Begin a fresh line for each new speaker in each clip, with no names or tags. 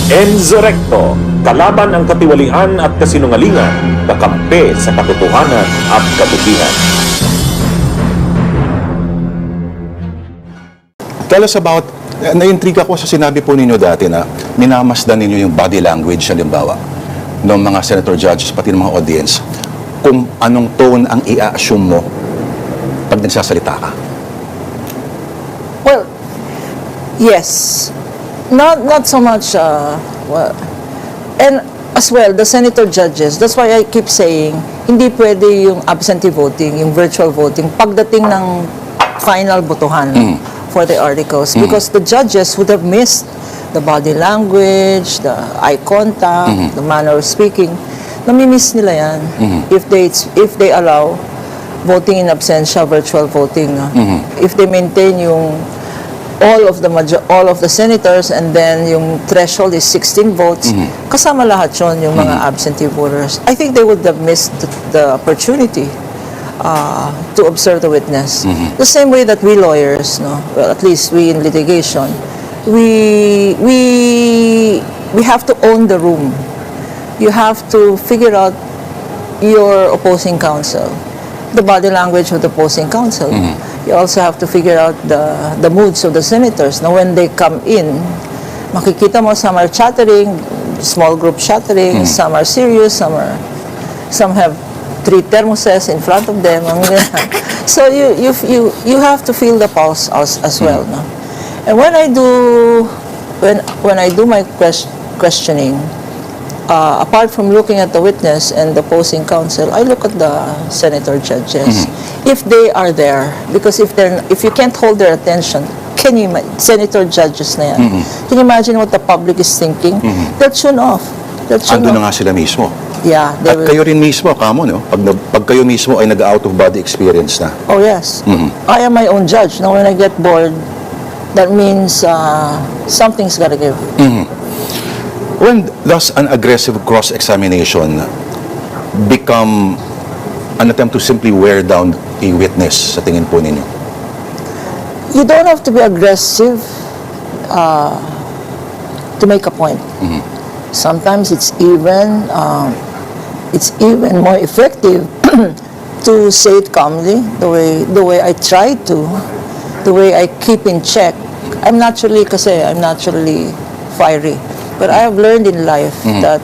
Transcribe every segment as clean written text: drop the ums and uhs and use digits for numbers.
Enzorecto, kalaban ang katiwalian at kasinungalingan, kakampi sa katotohanan at kabutihan.
Tell us about, na-intriga ko sa sinabi po ninyo dati na minamasdan ninyo yung body language, halimbawa, ng mga senator judges, pati ng mga audience, kung anong tone ang i-assume mo pag nagsasalita ka.
Well, yes. Not so much, well, and as well, the senator judges, that's why I keep saying, hindi pwede yung absentee voting, yung virtual voting, pagdating ng final botohan for the articles, because the judges would have missed the body language, the eye contact, the manner of speaking. Namimiss nila yan if they allow voting in absentia, virtual voting. If they maintain yung all of the senators, and then yung threshold is 16 votes, kasama lahat yun, yung mga absentee voters. I think they would have missed the opportunity to observe the witness. The same way that we lawyers, no, well, at least we in litigation, we have to own the room. You have to figure out your opposing counsel, the body language of the opposing counsel. You also have to figure out the moods of the senators. Now, when they come in, makikita mo, some are chattering, small group chattering, some are serious, some have 3 thermoses in front of them. So you have to feel the pulse as well. No? And when I do my questioning, apart from looking at the witness and the opposing counsel, I look at the senator judges, if they are there, because if you can't hold their attention, can you imagine, senator judges na yan, can you imagine what the public is thinking? They'll tune off.
Ando na nga sila mismo.
Yeah,
at kayo rin mismo, kamo, no? Pag kayo mismo ay nag-out of body experience na.
Oh yes. I am my own judge. Now when I get bored, that means something's gotta give.
When does an aggressive cross-examination become an attempt to simply wear down a witness, sa tingin po ninyo?
You don't have to be aggressive to make a point. Sometimes it's even more effective to say it calmly, the way I try to, the way I keep in check. I'm naturally fiery. But I have learned in life that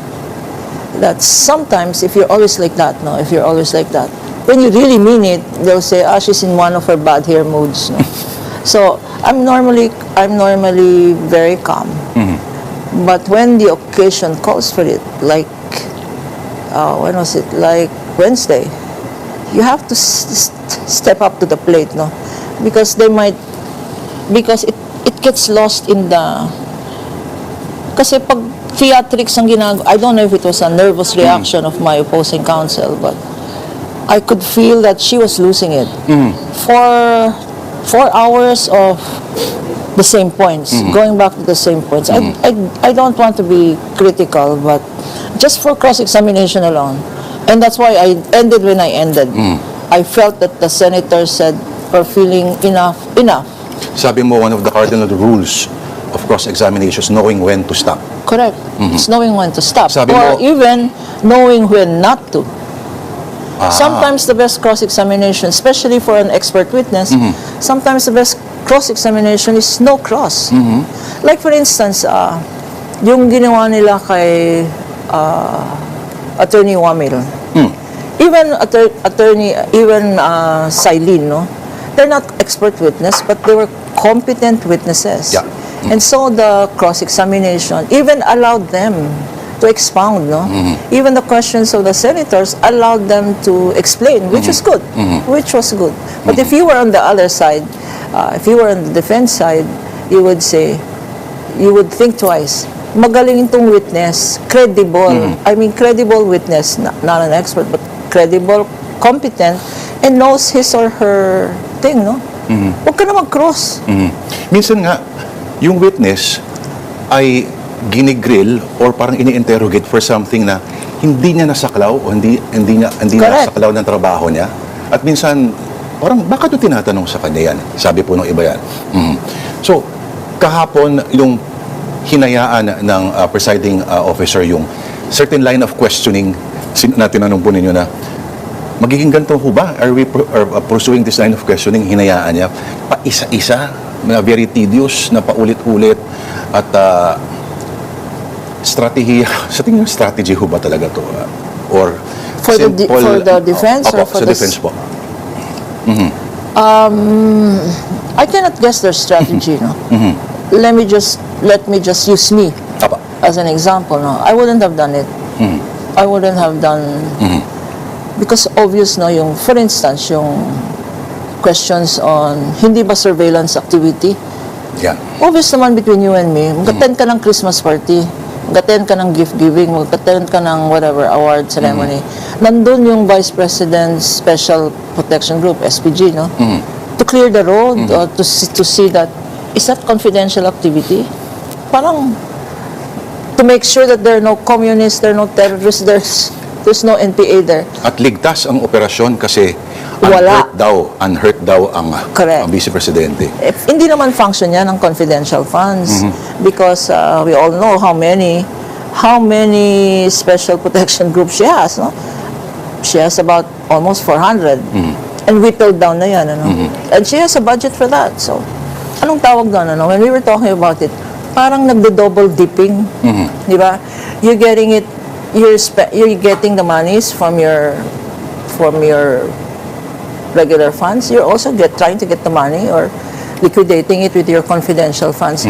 sometimes if you're always like that, when you really mean it, they'll say, she's in one of her bad hair moods. No? So I'm normally very calm. But when the occasion calls for it, like when was it? Like Wednesday, you have to step up to the plate, no? Because it gets lost in the. Kasi pag theatrics ang ginagawa, I don't know if it was a nervous reaction of my opposing counsel, but I could feel that she was losing it. For 4 hours of the same points, going back to the same points. I don't want to be critical, but just for cross-examination alone. And that's why I ended when I ended. I felt that the senator said, for feeling enough.
Sabi mo, one of the cardinal rules of cross-examinations, knowing when to stop.
Correct. It's knowing when to stop.
Sabi
or
mo,
even knowing when not to. Sometimes the best cross-examination, especially for an expert witness, sometimes the best cross-examination is no cross. Like for instance, yung ginawa nila kay Attorney Wamil. Even Silene, no? They're not expert witness, but they were competent witnesses.
Yeah.
And so the cross-examination even allowed them to expound, no? Even the questions of the senators allowed them to explain, which was good. Which was good. But if you were on the other side, if you were on the defense side, you would think twice. Magaling itong witness, credible. I mean, credible witness, not an expert, but credible, competent, and knows his or her thing, no? Huwag ka na mag-cross.
Minsan nga, yung witness ay ginigrill or parang ini-interrogate for something na hindi niya nasaklaw o hindi niya nasaklaw ng trabaho niya. At minsan, parang bakit ito tinatanong sa kanya yan? Sabi po ng iba yan. So, kahapon, yung hinayaan ng presiding officer yung certain line of questioning na tinanong po ninyo na magiging ganito ho ba? Are we pursuing this line of questioning? Hinayaan niya. Pa-isa-isa, na very tedious, na paulit-ulit, at strategy, sa tingin strategy ho ba talaga to? Or
For the defense or for
sa
the
defense po?
I cannot guess their strategy, no. Let me just use me
Apa.
as an example, no. I wouldn't have done it. I wouldn't have done because obvious, no, yung for instance yung questions on hindi ba surveillance activity.
Yeah.
Obvious naman between you and me. Mag-attend ka ng Christmas party, mag-attend ka ng gift giving, mag-attend ka ng whatever award ceremony. Nandun yung Vice President's Special Protection Group, SPG, no? To clear the road or to see that is that confidential activity? Parang to make sure that there are no communists, there are no terrorists, there's no NPA there.
At ligtas ang operasyon kasi
Wala.
unhurt daw ang
Correct.
Vice Presidente.
Hindi naman function yan ng confidential funds because we all know how many special protection groups she has, no? She has about almost 400 and whittled down na yan, ano? And she has a budget for that. So anong tawag doon, ano? When we were talking about it, parang nagdo-double dipping, di ba? You're getting it, you're getting the monies from your regular funds. You're also trying to get the money or liquidating it with your confidential funds.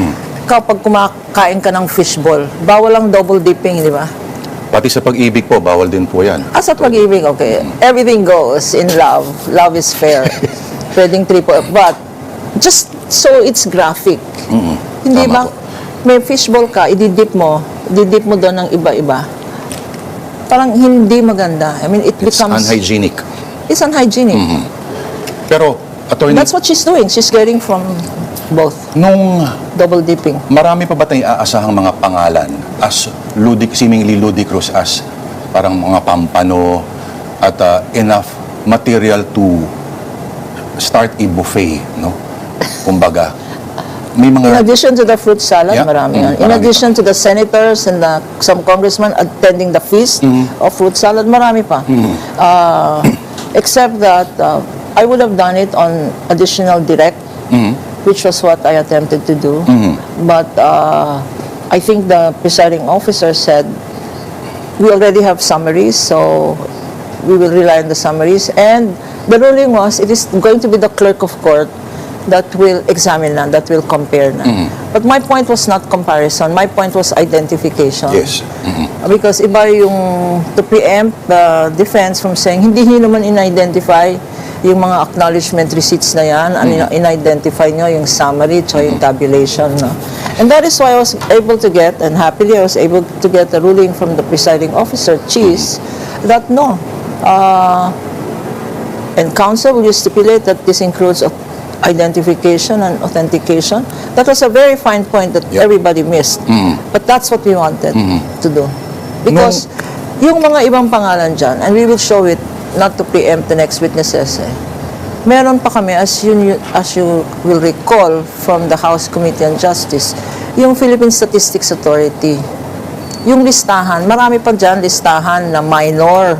Kapag kumakain ka ng fishball, bawal ang double dipping, di ba?
Pati sa pag-ibig po, bawal din po yan.
Sa pag-ibig, okay. Everything goes in love. Love is fair. Pwedeng triple. But, just so it's graphic. Hindi
Tama
ba?
po.
May fishball ka, ididip mo doon ng iba-iba. Parang hindi maganda. I mean,
It's unhygienic.
It's unhygienic.
Pero, Attorney,
That's what she's doing. She's getting from both.
nung
Double dipping.
marami pa ba tayong aasahang mga pangalan as seemingly ludicrous as parang mga pampano at enough material to start a buffet, no? Kumbaga, may
In
mga
addition to the fruit salad,
Yeah.
marami yan. In
Marami
addition to the senators and some congressmen attending the feast of fruit salad, marami pa. Except that I would have done it on additional direct, which was what I attempted to do. But I think the presiding officer said, we already have summaries, so we will rely on the summaries. And the ruling was, it is going to be the clerk of court that will examine na, that will compare na. But my point was not comparison. My point was identification.
yes.
Because iba yung to preempt the defense from saying, hindi nyo naman in-identify yung mga acknowledgement receipts na yan, in-identify nyo yung summary, tsaka yung tabulation. No? And that is why I was able to get, and happily I was able to get a ruling from the presiding officer, Chiz, that no. And counsel will stipulate that this includes identification and authentication. That was a very fine point that everybody missed. But that's what we wanted to do. Because yung mga ibang pangalan dyan, and we will show it, not to preempt the next witnesses, meron pa kami, as you will recall from the House Committee on Justice, yung Philippine Statistics Authority, yung listahan, marami pa dyan listahan na minor,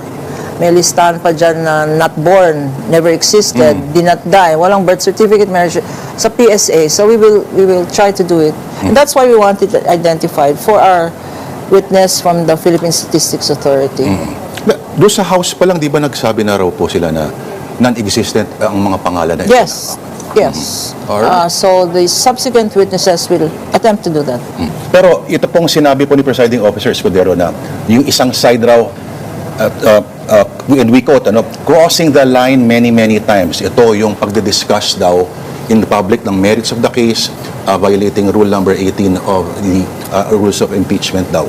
may listahan pa dyan na not born, never existed, did not die, walang birth certificate, marriage, sa PSA. So we will try to do it. And that's why we wanted it identified for our witness from the Philippine Statistics Authority.
Doon sa house pa lang, di ba nagsabi na raw po sila na non-existent ang mga pangalan na ito?
Yes. Yes.
Alright.
So the subsequent witnesses will attempt to do that.
Pero ito pong sinabi po ni Presiding Officer Escudero na yung isang side raw, and we quote, crossing the line many times. Ito yung pagdidiscuss daw in the public ng merits of the case, violating rule number 18 of the rules of impeachment daw.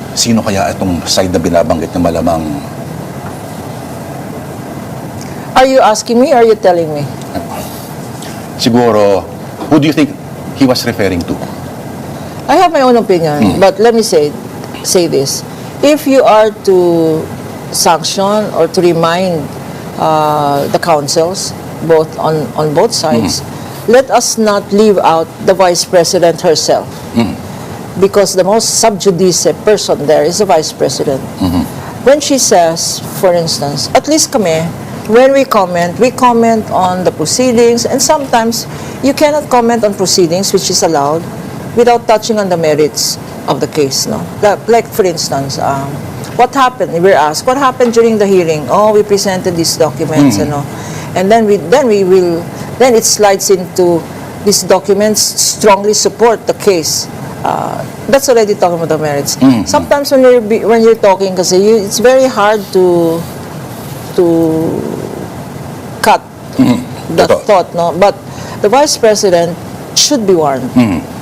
Sino kaya itong side na binabanggit na malamang?
Are you asking me or are you telling me?
Siguro, who do you think he was referring to?
I have my own opinion, but let me say this. If you are to sanction or to remind the councils, both on both sides, let us not leave out the Vice President herself. because the most subjudice person there is the Vice President. When she says, for instance, at least kami, when we comment on the proceedings, and sometimes you cannot comment on proceedings, which is allowed, without touching on the merits of the case. No? Like for instance, what happened? We were asked, what happened during the hearing? Oh, we presented these documents, and then it slides into these documents strongly support the case. That's already talking about the merits. Sometimes when you're talking, kasi it's very hard to cut the thought, no? But the Vice President should be warned.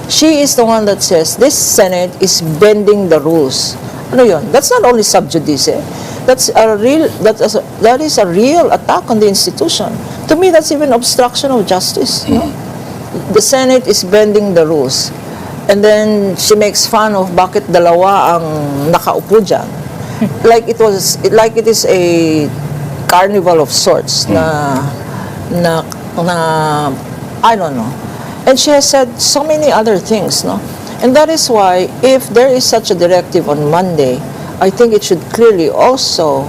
She is the one that says this Senate is bending the rules. Ano yun? That's not only subjudice. That is a real attack on the institution. To me, that's even obstruction of justice. No? The Senate is bending the rules. And then she makes fun of bakit dalawa ang nakaupo dyan. Like it is a carnival of sorts na I don't know. And she has said so many other things, no? And that is why if there is such a directive on Monday, I think it should clearly also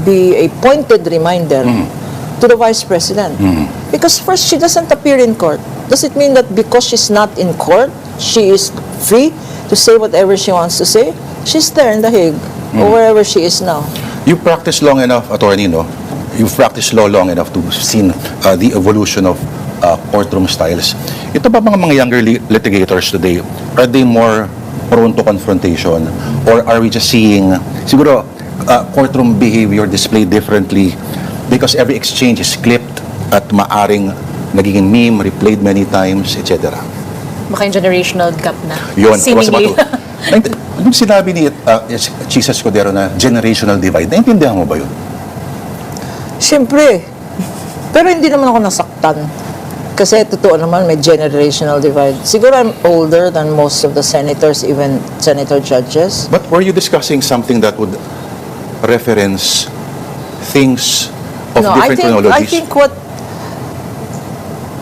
be a pointed reminder to the Vice President. Because first, she doesn't appear in court. Does it mean that because she's not in court, she is free to say whatever she wants to say? She's there in The Hague, or wherever she is now.
You practiced long enough, attorney, no? You've practiced law long enough to see the evolution of courtroom styles. Ito ba mga younger litigators today, are they more prone to confrontation? Or are we just seeing, siguro, courtroom behavior displayed differently because every exchange is clipped at maaring nagiging meme, replayed many times, etc.?
Baka yung generational gap na.
Yun,
seemingly.
Yung sinabi ni Chiz Escudero na generational divide, naintindihan mo ba yun?
Siyempre. Pero hindi naman ako nasaktan. Kasi totoo naman, may generational divide. Siguro I'm older than most of the senators, even senator judges.
But were you discussing something that would reference things of different chronologies?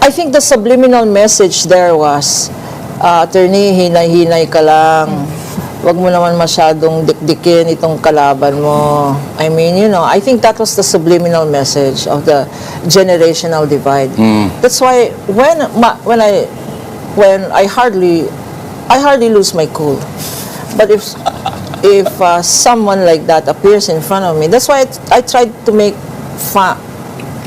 I think the subliminal message there was, attorney, hinay-hinay ka lang. Wag mo naman masyadong dikdikin itong kalaban mo. I mean, I think that was the subliminal message of the generational divide. That's why when I hardly lose my cool. But if someone like that appears in front of me, that's why I tried to make fun.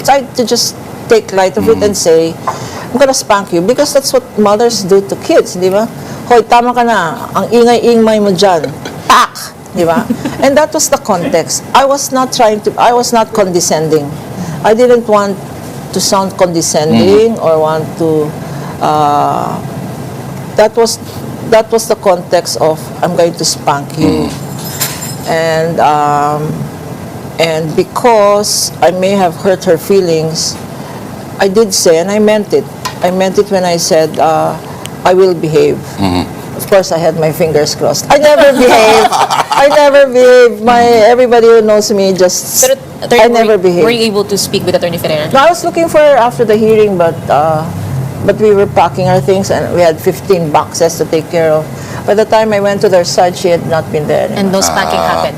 Tried to just take light of it and say, I'm gonna spank you, because that's what mothers do to kids, di ba? Hoy, tama ka na, ang ingay-ingay mo dyan. Pak! Di ba? And that was the context. I was not condescending. I didn't want to sound condescending or want to, that was the context of, I'm going to spank you. And because I may have hurt her feelings, I did say, and I meant it. I meant it when I said, I will behave. Of course, I had my fingers crossed. I never behave. I never behave. Everybody who knows me just,
Pero, attorney,
I never behave.
Were you able to speak with Attorney Ferrer?
No, I was looking for her after the hearing, but we were packing our things and we had 15 boxes to take care of. By the time I went to their side, she had not been there anymore.
And no spanking happened?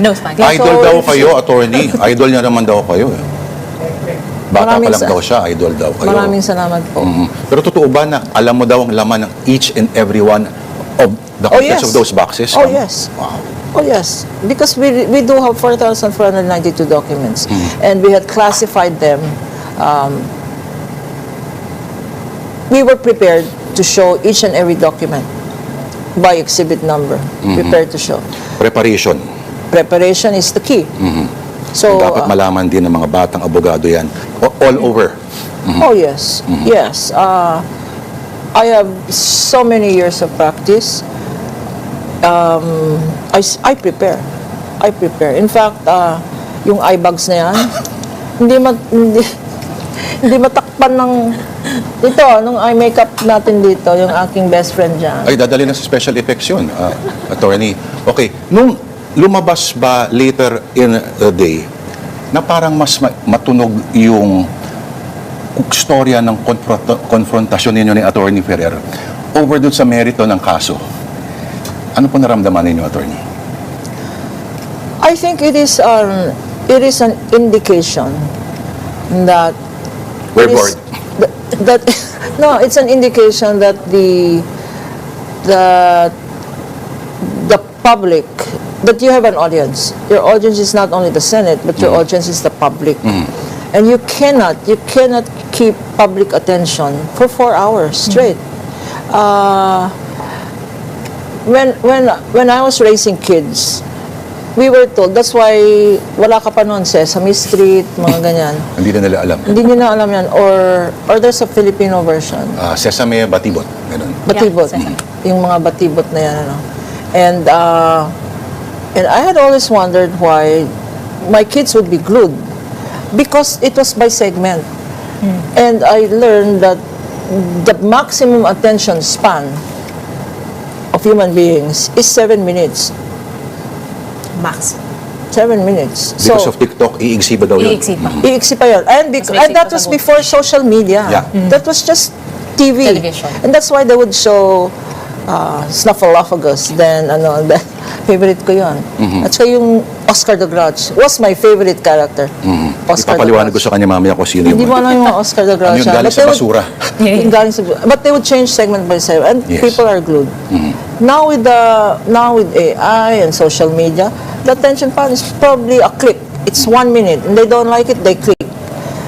No spanking?
Idol daw kayo, attorney. Idol niya naman daw kayo. Bata pa lang daw siya, idol daw kayo.
Maraming salamat po.
Pero totoo ba na alam mo daw ang laman ng each and every one of the contents of those boxes?
Oh, yes.
Wow.
Oh, yes. Because we do have 4,492 documents. And we had classified them. We were prepared to show each and every document by exhibit number. Prepared to show.
Preparation.
Preparation is the key. So,
dapat malaman din ng mga batang abogado yan. All over.
Oh, yes. Yes. I have so many years of practice. I prepare. In fact, yung eye bags na yan, hindi matakpan ng ito, nung eye makeup natin dito, yung aking best friend dyan.
Ay, dadali na sa special effects yun, attorney. Okay, nung lumabas ba later in the day na parang mas matunog yung storya ng konfrontasyon ninyo ni Attorney Ferrer, over dun sa merito ng kaso, ano po naramdaman ninyo, attorney?
I think it is an indication that
We're
it is-
bored.
that no, it's an indication that the public, that you have an audience. Your audience is not only the Senate, but your audience is the public. And you cannot keep public attention for 4 hours straight. When I was raising kids, we were told, that's why wala ka pa noon, Sesame Street, mga ganyan.
Hindi na nila alam.
Hindi nyo na alam yan. Or there's a Filipino version.
Sesame, batibot. Ganun.
Batibot.
Sesame.
Yung mga batibot na yan. Ano. And I had always wondered why my kids would be glued. Because it was by segment. And I learned that the maximum attention span of human beings is 7 minutes.
Max.
7 minutes.
Because of TikTok, iigsi ba daw yun?
Iiksi pa.
Iiksi pa yun. And that was before social media.
Yeah.
That was just TV.
Television.
And that's why they would show Snuffleupagus. Then, favorite ko yun. At saka yung Oscar the Grouch was my favorite character. Oscar the
Ipapaliwanag ko
Grouch.
sa kanya mamaya kung sino
Hindi
yung...
mo alam yung mga Oscar the Grouch.
Ano yung
ah.
galing
But
sa
they would-
basura?
Yung galing sa- But they would change segment by segment. And
Yes.
people are glued. Now with AI and social media, the attention span is probably a click. It's 1 minute, and they don't like it, they click.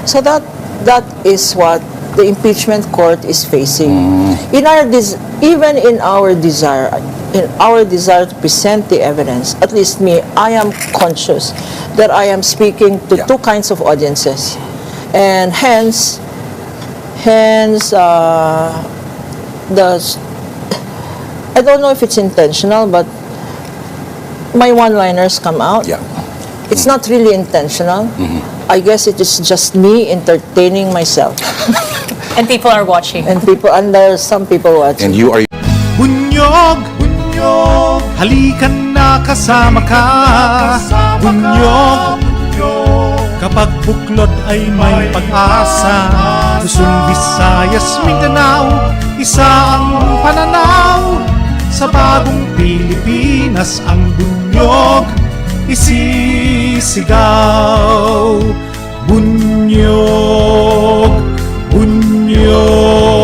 So that is what the impeachment court is facing. Even in our desire to present the evidence, at least me, I am conscious that I am speaking to
Yeah.
two kinds of audiences, and hence, I don't know if it's intentional, but my one-liners come out.
Yeah.
It's not really intentional. I guess it is just me entertaining myself,
And people are watching.
and there are some people watching.
And you are...
Bunyog, bunyog, halikan na kasama ka. Bunyog, kapag buklod ay may pag-asa. Luzon, Visayas, Mindanao, isa ang pananaw. Sa bagong Pilipinas ang bunyog isisigaw. Bunyog, bunyog.